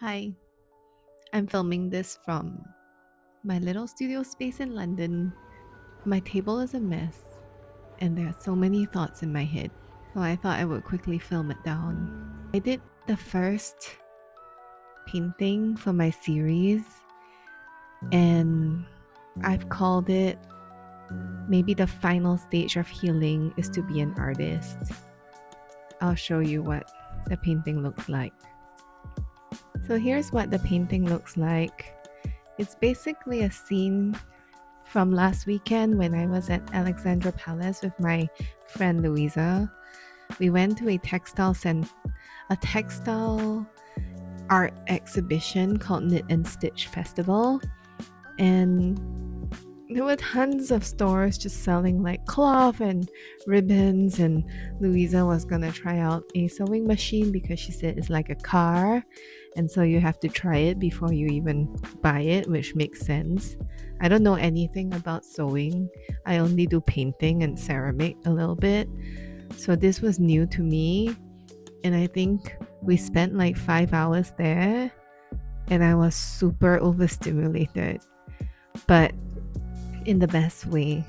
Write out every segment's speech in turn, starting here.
Hi, I'm filming this from my little studio space in London. My table is a mess, and there are so many thoughts in my head, so I thought I would quickly film it down. I did the first painting for my series, and I've called it maybe the final stage of healing is to be an artist. I'll show you what the painting looks like. So here's what the painting looks like. It's basically a scene from last weekend when I was at Alexandra Palace with my friend Louisa. We went to a textile art exhibition called Knit and Stitch Festival, and there were tons of stores just selling like cloth and ribbons, and Louisa was gonna try out a sewing machine because she said it's like a car, and so you have to try it before you even buy it, which makes sense. I don't know anything about sewing. I only do painting and ceramic a little bit, so this was new to me, and I think we spent like 5 hours there, and I was super overstimulated, but in the best way.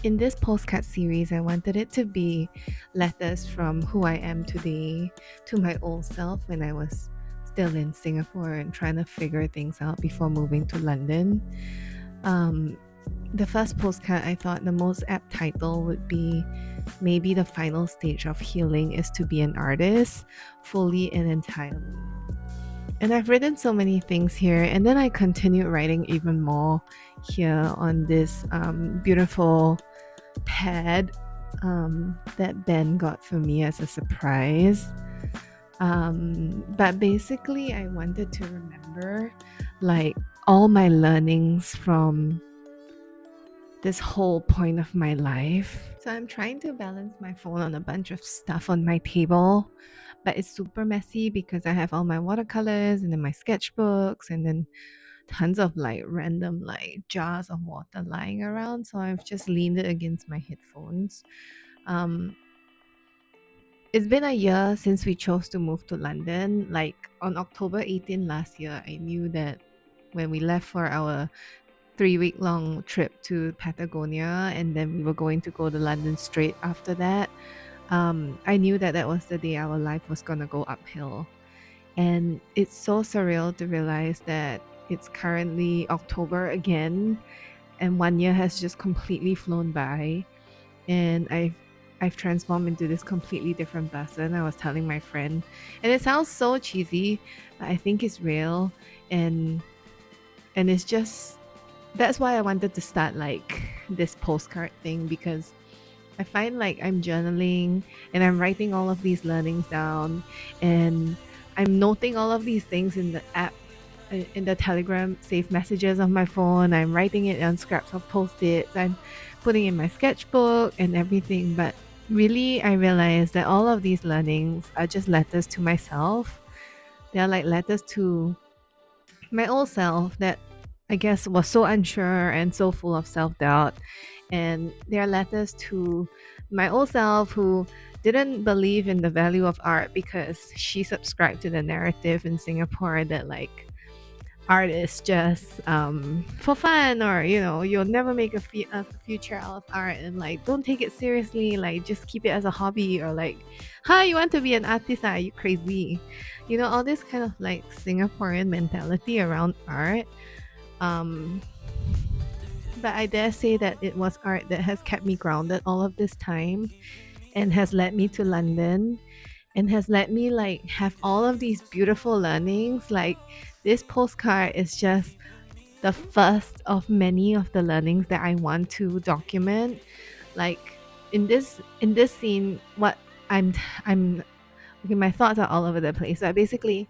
In this postcard series, I wanted it to be letters from who I am today to my old self when I was still in Singapore and trying to figure things out before moving to London. The first postcard, I thought the most apt title would be maybe the final stage of healing is to be an artist, fully and entirely. And I've written so many things here, and then I continued writing even more here on this beautiful pad that Ben got for me as a surprise. But basically, I wanted to remember like all my learnings from this whole point of my life. So I'm trying to balance my phone on a bunch of stuff on my table, but it's super messy because I have all my watercolors and then my sketchbooks and then tons of like random like jars of water lying around. So I've just leaned it against my headphones. Um, it's been a year since we chose to move to London. Like on October 18 last year, I knew that when we left for our 3-week long trip to Patagonia, and then we were going to go to London straight after that. I knew that that was the day our life was gonna go uphill. And it's so surreal to realize that it's currently October again, and 1 year has just completely flown by, and I've transformed into this completely different person. I was telling my friend, and it sounds so cheesy, but I think it's real, and it's just that's why I wanted to start like this postcard thing, because I find like I'm journaling and I'm writing all of these learnings down, and I'm noting all of these things in the app, in the Telegram saved messages of my phone. I'm writing it on scraps of post-its. I'm putting in my sketchbook and everything. But really, I realized that all of these learnings are just letters to myself. They're like letters to my old self that I guess was so unsure and so full of self-doubt. And there are letters to my old self who didn't believe in the value of art because she subscribed to the narrative in Singapore that like art is just for fun, or you know, you'll never make a future out of art, and like don't take it seriously, like just keep it as a hobby, or like, hi, you want to be an artist, are you crazy? You know, all this kind of like Singaporean mentality around art. um but I dare say that it was art that has kept me grounded all of this time, and has led me to London, and has let me like have all of these beautiful learnings. Like this postcard is just the first of many of the learnings that I want to document. Like in this scene, what I'm okay, my thoughts are all over the place. But basically,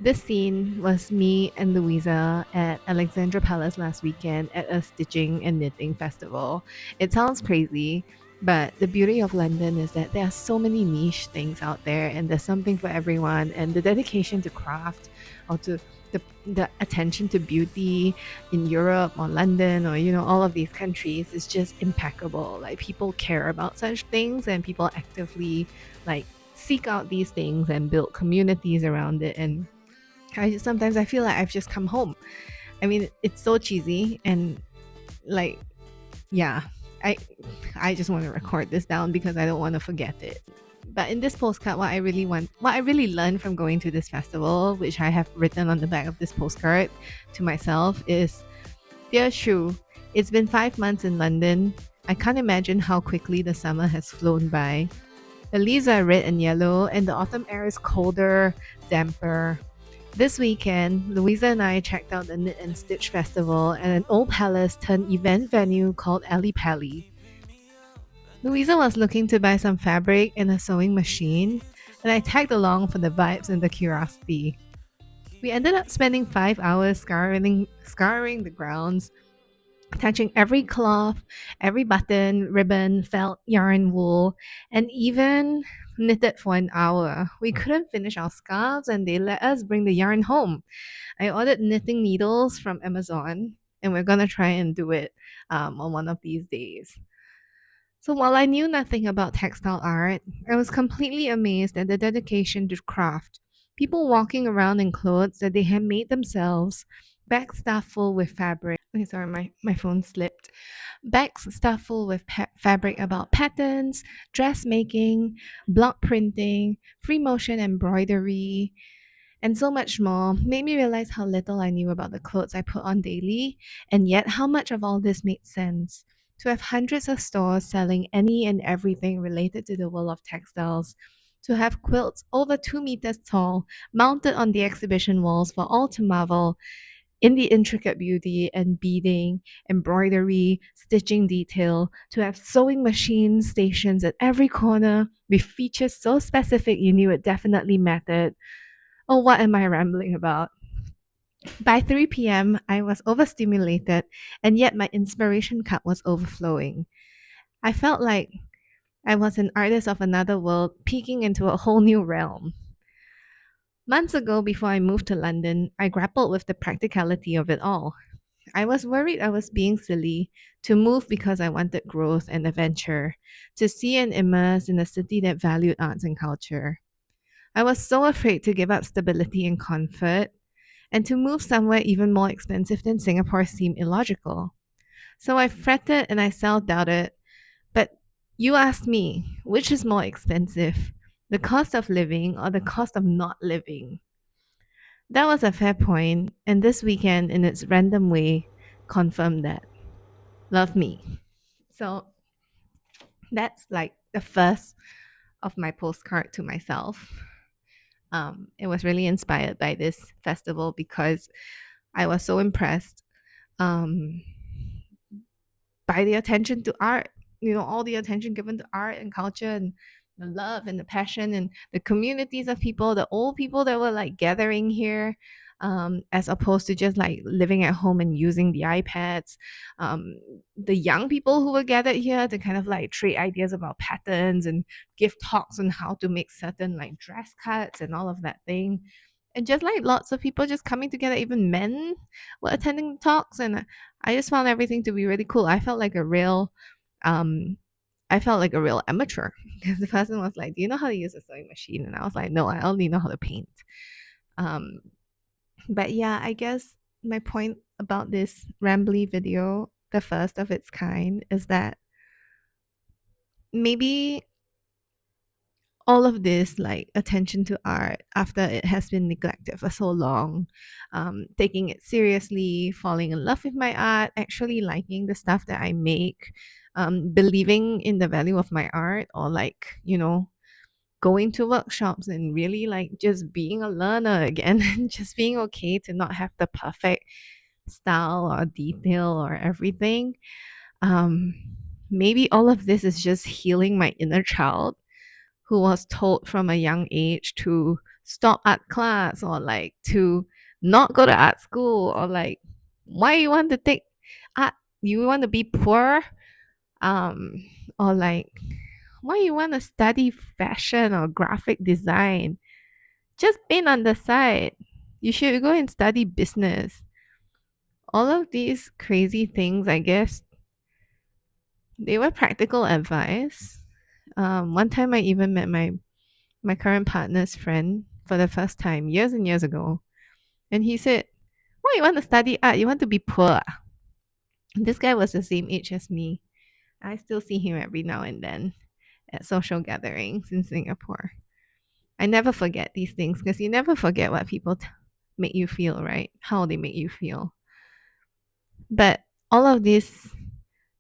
this scene was me and Louisa at Alexandra Palace last weekend at a stitching and knitting festival. It sounds crazy, but the beauty of London is that there are so many niche things out there, and there's something for everyone. And the dedication to craft, or to the attention to beauty in Europe or London, or you know, all of these countries is just impeccable. Like people care about such things, and people actively like seek out these things and build communities around it. And Sometimes I feel like I've just come home. I mean, it's so cheesy and like, yeah, I I just want to record this down because I don't want to forget it. But in this postcard, what I really learned from going to this festival, which I have written on the back of this postcard to myself, is: Dear Shu, it's been 5 months in London. I can't imagine how quickly the summer has flown by. The leaves are red and yellow, and the autumn air is colder, damper. This weekend, Louisa and I checked out the Knit and Stitch Festival at an old palace turned event venue called Ali Pali. Louisa was looking to buy some fabric and a sewing machine, and I tagged along for the vibes and the curiosity. We ended up spending 5 hours scouring the grounds, touching every cloth, every button, ribbon, felt, yarn, wool, and even knitted for an hour. We couldn't finish our scarves and they let us bring the yarn home. I ordered knitting needles from Amazon and we're gonna try and do it on one of these days. So while I knew nothing about textile art, I was completely amazed at the dedication to craft. People walking around in clothes that they had made themselves, bags stuffed full with fabric. Okay, sorry, my phone slipped. Bags stuffed full with fabric about patterns, dressmaking, block printing, free motion embroidery, and so much more made me realize how little I knew about the clothes I put on daily, and yet how much of all this made sense. To have hundreds of stores selling any and everything related to the world of textiles, to have quilts over 2 meters tall mounted on the exhibition walls for all to marvel in the intricate beauty and beading, embroidery, stitching detail, to have sewing machine stations at every corner with features so specific you knew it definitely mattered. Oh, what am I rambling about? By 3 p.m., I was overstimulated, and yet my inspiration cup was overflowing. I felt like I was an artist of another world peeking into a whole new realm. Months ago, before I moved to London, I grappled with the practicality of it all. I was worried I was being silly to move because I wanted growth and adventure, to see and immerse in a city that valued arts and culture. I was so afraid to give up stability and comfort, and to move somewhere even more expensive than Singapore seemed illogical. So I fretted and I self doubted. But you asked me, which is more expensive, the cost of living or the cost of not living? That was a fair point, and this weekend, in its random way, confirmed that. Love me. So that's like the first of my postcard to myself. It was really inspired by this festival because I was so impressed um, by the attention to art, all the attention given to art and culture and the love and the passion and the communities of people, the old people that were like gathering here, as opposed to just like living at home and using the iPads. Um, the young people who were gathered here to kind of like trade ideas about patterns and give talks on how to make certain like dress cuts and all of that thing. And just like lots of people just coming together, even men were attending the talks, and I just found everything to be really cool. Um, I felt like a real amateur because the person was like, "Do you know how to use a sewing machine?" And I was like, "No, I only know how to paint." Um, but yeah, I guess my point about this rambly video, the first of its kind, is that maybe all of this like attention to art after it has been neglected for so long, taking it seriously, falling in love with my art, actually liking the stuff that I make, believing in the value of my art, or like going to workshops and really like just being a learner again and just being okay to not have the perfect style or detail or everything. um Maybe all of this is just healing my inner child who was told from a young age to stop art class, or like to not go to art school, or like, why you want to take art, you want to be poor, um or like, why you want to study fashion or graphic design, just paint on the side, you should go and study business. All of these crazy things, I guess, they were practical advice. One time I even met my current partner's friend for the first time years and years ago. And he said, "Why you want to study art? You want to be poor?" Ah?" And this guy was the same age as me. I still see him every now and then at social gatherings in Singapore. I never forget these things because you never forget what people make you feel, right? How they make you feel. But all of these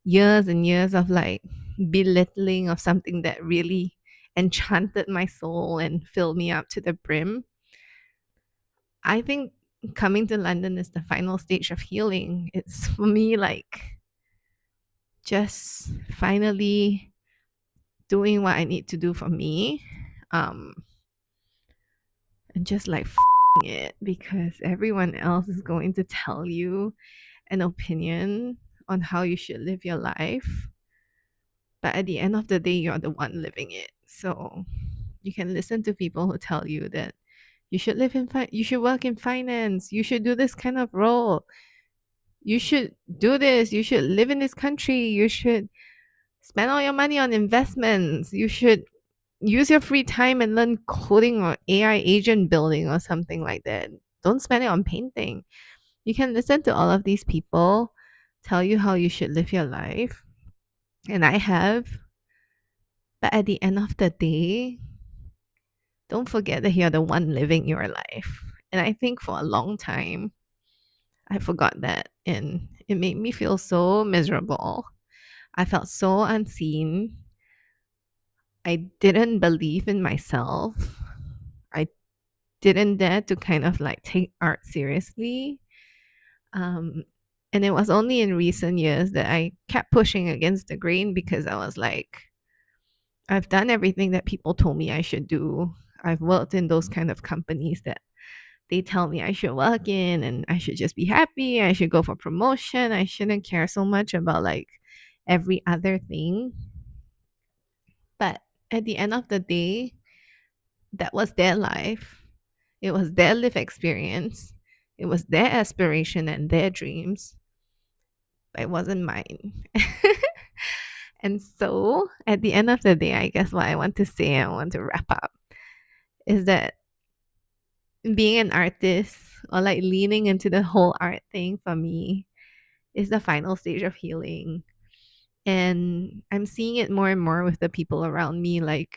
years and years of like belittling of something that really enchanted my soul and filled me up to the brim, I think coming to London is the final stage of healing. It's for me like just finally doing what I need to do for me. Um, and just like it because everyone else is going to tell you an opinion on how you should live your life. But at the end of the day, you're the one living it. So you can listen to people who tell you that you should you should work in finance, you should do this kind of role, you should do this, you should live in this country, you should spend all your money on investments, you should use your free time and learn coding or AI agent building or something like that. Don't spend it on painting. You can listen to all of these people tell you how you should live your life. And I have. But at the end of the day, don't forget that you're the one living your life. And I think for a long time, I forgot that. And it made me feel so miserable. I felt so unseen. I didn't believe in myself. I didn't dare to kind of like take art seriously. Um, and it was only in recent years that I kept pushing against the grain because I was like, I've done everything that people told me I should do. I've worked in those kind of companies that they tell me I should work in and I should just be happy. I should go for promotion. I shouldn't care so much about like every other thing. But at the end of the day, that was their life. It was their life experience. It was their aspiration and their dreams. But it wasn't mine. And so at the end of the day, I guess what I want to say, I want to wrap up, is that being an artist or like leaning into the whole art thing for me is the final stage of healing. And I'm seeing it more and more with the people around me. Like,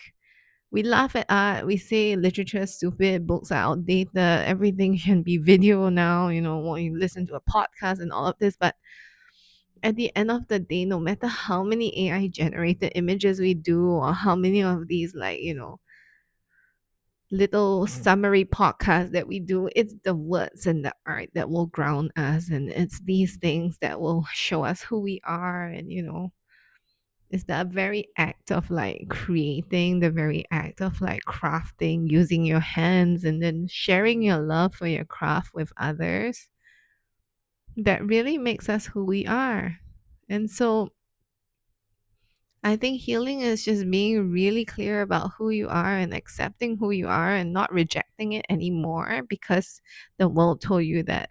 we laugh at art, we say literature is stupid, books are outdated, everything can be video now, you know, when you listen to a podcast and all of this. But at the end of the day, no matter how many AI generated images we do, or how many of these, like, you know, little summary podcast that we do, it's the words and the art that will ground us. And it's these things that will show us who we are. And, you know, it's that very act of like creating, the very act of like crafting, using your hands, and then sharing your love for your craft with others that really makes us who we are. And so I think healing is just being really clear about who you are and accepting who you are and not rejecting it anymore because the world told you that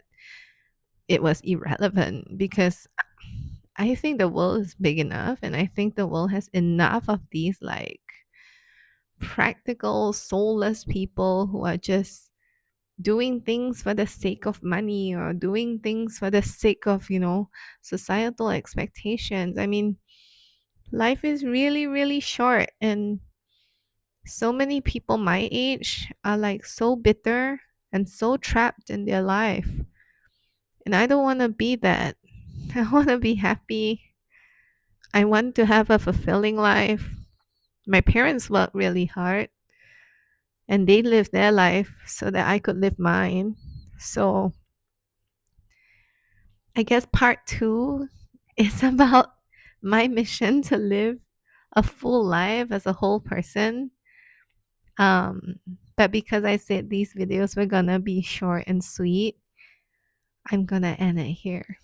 it was irrelevant. Because I think the world is big enough and I think the world has enough of these like practical, soulless people who are just doing things for the sake of money or doing things for the sake of, you know, societal expectations. I mean, life is really, really short, and so many people my age are like so bitter and so trapped in their life. And I don't want to be that. I want to be happy. I want to have a fulfilling life. My parents worked really hard and they lived their life so that I could live mine. So I guess part two is about my mission to live a full life as a whole person. Um, but because I said these videos were gonna be short and sweet, I'm gonna end it here.